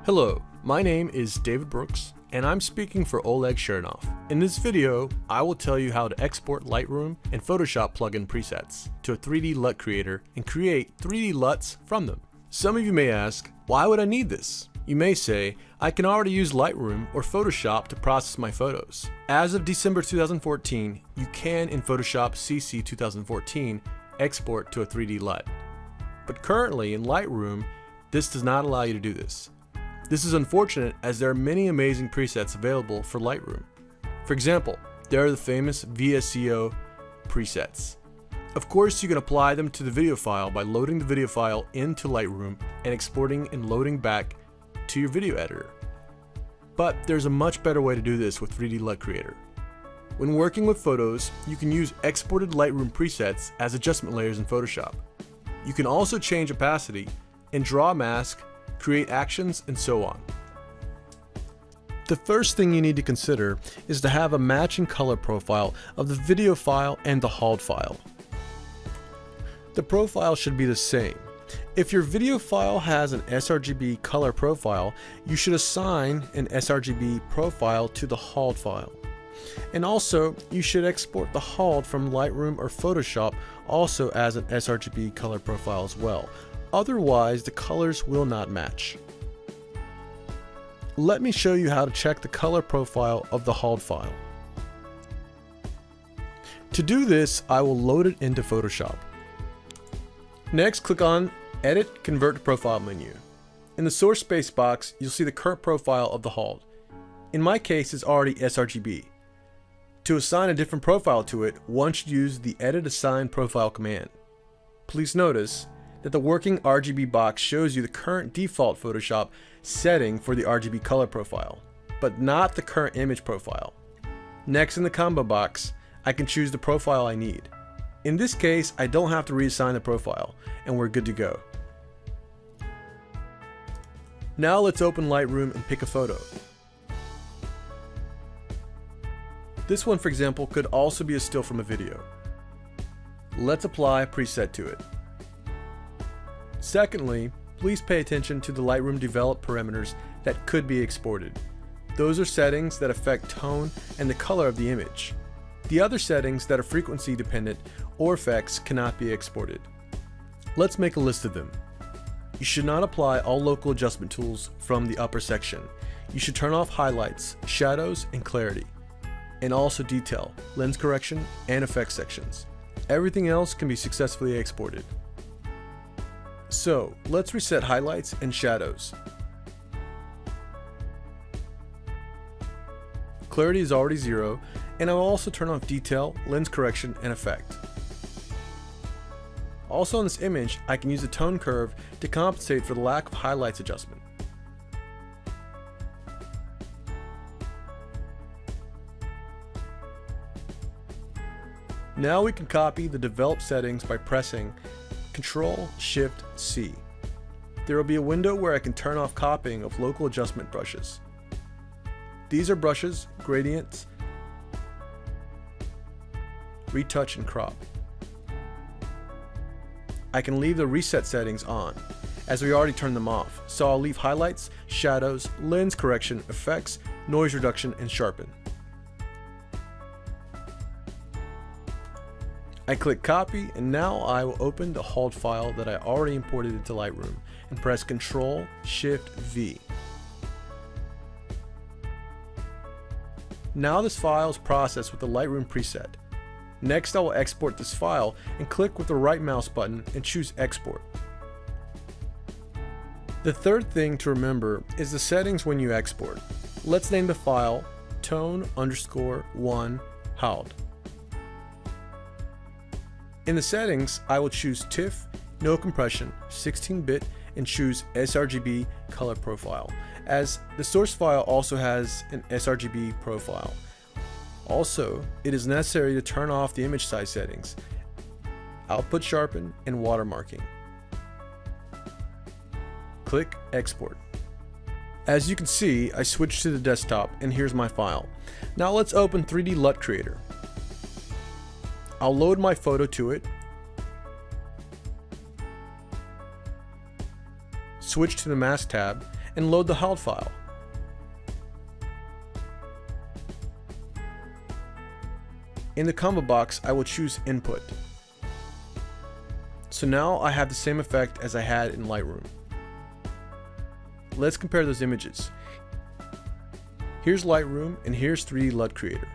Hello, my name is David Brooks, and I'm speaking for Oleg Chernoff. In this video, I will tell you how to export Lightroom and Photoshop plugin presets to a 3D LUT creator and create 3D LUTs from them. Some of you may ask, why would I need this? You may say, I can already use Lightroom or Photoshop to process my photos. As of December 2014, you can in Photoshop CC 2014 export to a 3D LUT. But currently in Lightroom, this does not allow you to do this. This is unfortunate as there are many amazing presets available for Lightroom. For example, there are the famous VSCO presets. Of course, you can apply them to the video file by loading the video file into Lightroom and exporting and loading back to your video editor. But there's a much better way to do this with 3D LUT Creator. When working with photos, you can use exported Lightroom presets as adjustment layers in Photoshop. You can also change opacity and draw mask, create actions, and so on. The first thing you need to consider is to have a matching color profile of the video file and the hauled file. The profile should be the same. If your video file has an sRGB color profile, you should assign an sRGB profile to the hauled file. And also, you should export the hauled from Lightroom or Photoshop also as an sRGB color profile as well. Otherwise, the colors will not match. Let me show you how to check the color profile of the hauled file. To do this, I will load it into Photoshop. Next, click on Edit Convert to Profile menu. In the source space box, you'll see the current profile of the hauled. In my case, it's already sRGB. To assign a different profile to it, one should use the Edit Assign Profile command. Please notice that the working RGB box shows you the current default Photoshop setting for the RGB color profile, but not the current image profile. Next, in the combo box, I can choose the profile I need. In this case, I don't have to reassign the profile, and we're good to go. Now let's open Lightroom and pick a photo. This one, for example, could also be a still from a video. Let's apply a preset to it. Secondly, please pay attention to the Lightroom developed parameters that could be exported. Those are settings that affect tone and the color of the image. The other settings that are frequency dependent or effects cannot be exported. Let's make a list of them. You should not apply all local adjustment tools from the upper section. You should turn off highlights, shadows, and clarity, and also detail, lens correction, and effects sections. Everything else can be successfully exported. So, let's reset highlights and shadows. Clarity is already 0, and I will also turn off detail, lens correction, and effect. Also on this image, I can use the tone curve to compensate for the lack of highlights adjustment. Now we can copy the developed settings by pressing Ctrl-Shift-C. There will be a window where I can turn off copying of local adjustment brushes. These are brushes, gradients, retouch, and crop. I can leave the reset settings on, as we already turned them off, so I'll leave highlights, shadows, lens correction, effects, noise reduction, and sharpen. I click copy, and now I will open the hauled file that I already imported into Lightroom and press Ctrl-Shift-V. Now this file is processed with the Lightroom preset. Next, I will export this file and click with the right mouse button and choose Export. The third thing to remember is the settings when you export. Let's name the file tone_1 hauled. In the settings, I will choose TIFF, no compression, 16-bit, and choose sRGB color profile, as the source file also has an sRGB profile. Also, it is necessary to turn off the image size settings, output sharpen, and watermarking. Click Export. As you can see, I switched to the desktop, and here's my file. Now let's open 3D LUT Creator. I'll load my photo to it, switch to the Mask tab, and load the HALD file. In the combo box, I will choose Input. So now I have the same effect as I had in Lightroom. Let's compare those images. Here's Lightroom and here's 3D LUT Creator.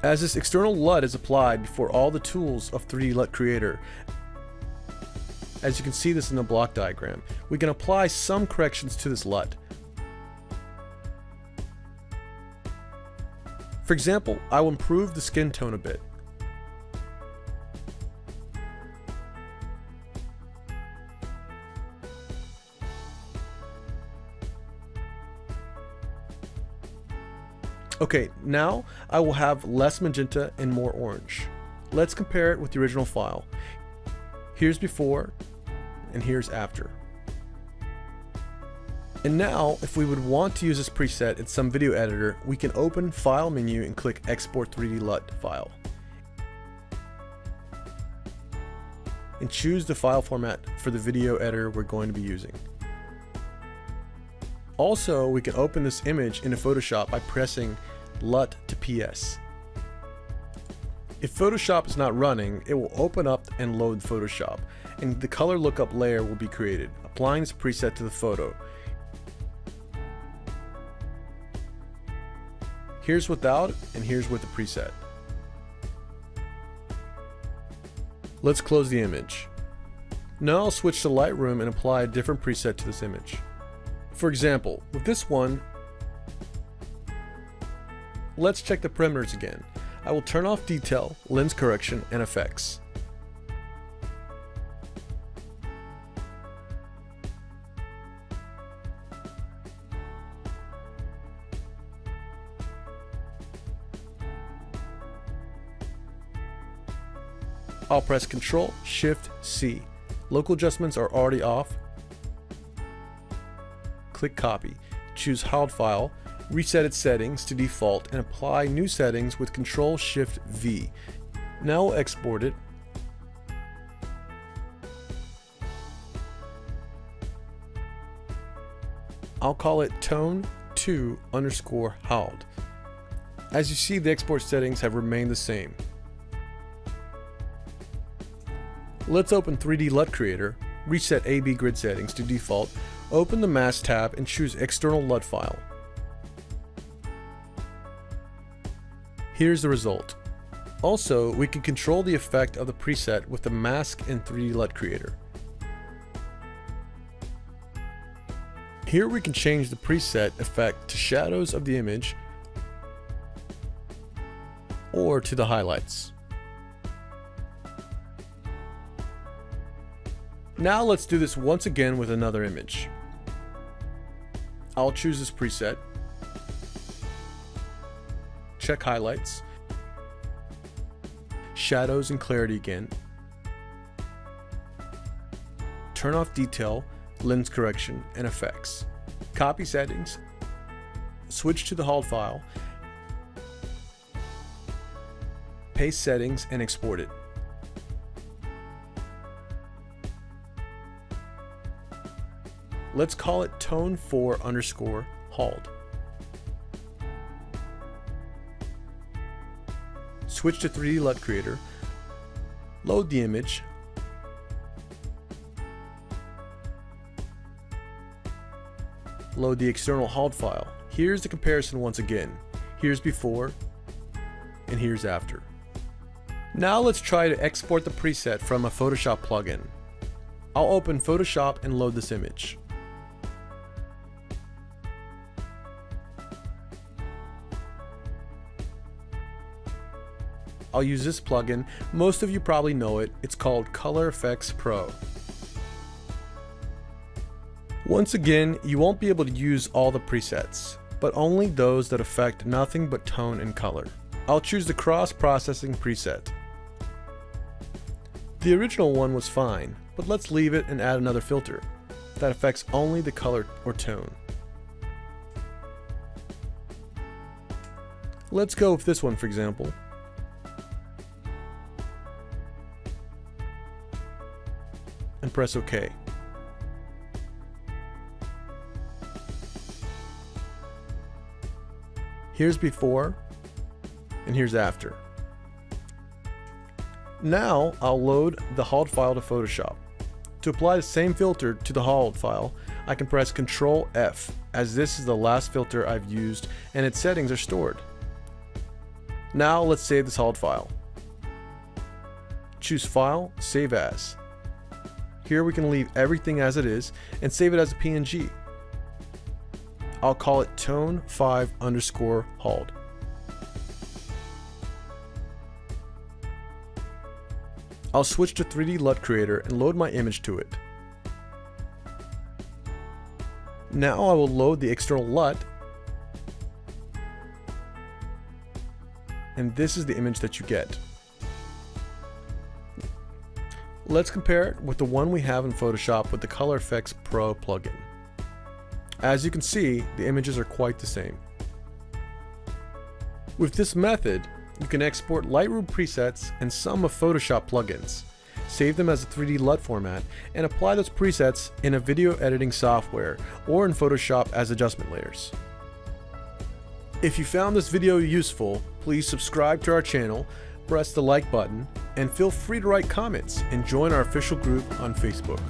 As this external LUT is applied before all the tools of 3D LUT Creator, as you can see this in the block diagram, we can apply some corrections to this LUT. For example, I will improve the skin tone a bit. Okay, now I will have less magenta and more orange. Let's compare it with the original file. Here's before and here's after. And now, if we would want to use this preset in some video editor, we can open File menu and click Export 3D LUT file. And choose the file format for the video editor we're going to be using. Also, we can open this image into Photoshop by pressing LUT to PS. If Photoshop is not running, it will open up and load Photoshop, and the color lookup layer will be created, applying this preset to the photo. Here's without and here's with the preset. Let's close the image. Now I'll switch to Lightroom and apply a different preset to this image. For example, with this one, let's check the parameters again. I will turn off detail, lens correction, and effects. I'll press Ctrl, Shift, C. Local adjustments are already off. Click Copy. Choose HALD file, reset its settings to default, and apply new settings with Ctrl, Shift, V. Now we'll export it. I'll call it tone2_HALD. As you see, the export settings have remained the same. Let's open 3D LUT Creator, reset AB grid settings to default, open the Mask tab and choose External LUT file. Here's the result. Also, we can control the effect of the preset with the mask in 3D LUT Creator. Here we can change the preset effect to shadows of the image or to the highlights. Now let's do this once again with another image. I'll choose this preset, check highlights, shadows and clarity again, turn off detail, lens correction, and effects. Copy settings, switch to the HALD file, paste settings, and export it. Let's call it tone4_HALD. Switch to 3D LUT Creator, load the image, load the external HALD file. Here's the comparison once again. Here's before, and here's after. Now let's try to export the preset from a Photoshop plugin. I'll open Photoshop and load this image. I'll use this plugin. Most of you probably know it. It's called Color Efex Pro. Once again, you won't be able to use all the presets, but only those that affect nothing but tone and color. I'll choose the cross-processing preset. The original one was fine, but let's leave it and add another filter that affects only the color or tone. Let's go with this one, for example. And press OK. Here's before, and here's after. Now I'll load the hauled file to Photoshop. To apply the same filter to the hauled file, I can press Ctrl F, as this is the last filter I've used and its settings are stored. Now let's save this hauled file. Choose File, Save As. Here we can leave everything as it is and save it as a PNG. I'll call it tone5_hauled. I'll switch to 3D LUT Creator and load my image to it. Now I will load the external LUT, and this is the image that you get. Let's compare it with the one we have in Photoshop with the Color Effects Pro plugin. As you can see, the images are quite the same. With this method, you can export Lightroom presets and some of Photoshop plugins, save them as a 3D LUT format, and apply those presets in a video editing software or in Photoshop as adjustment layers. If you found this video useful, please subscribe to our channel, press the like button, and feel free to write comments and join our official group on Facebook.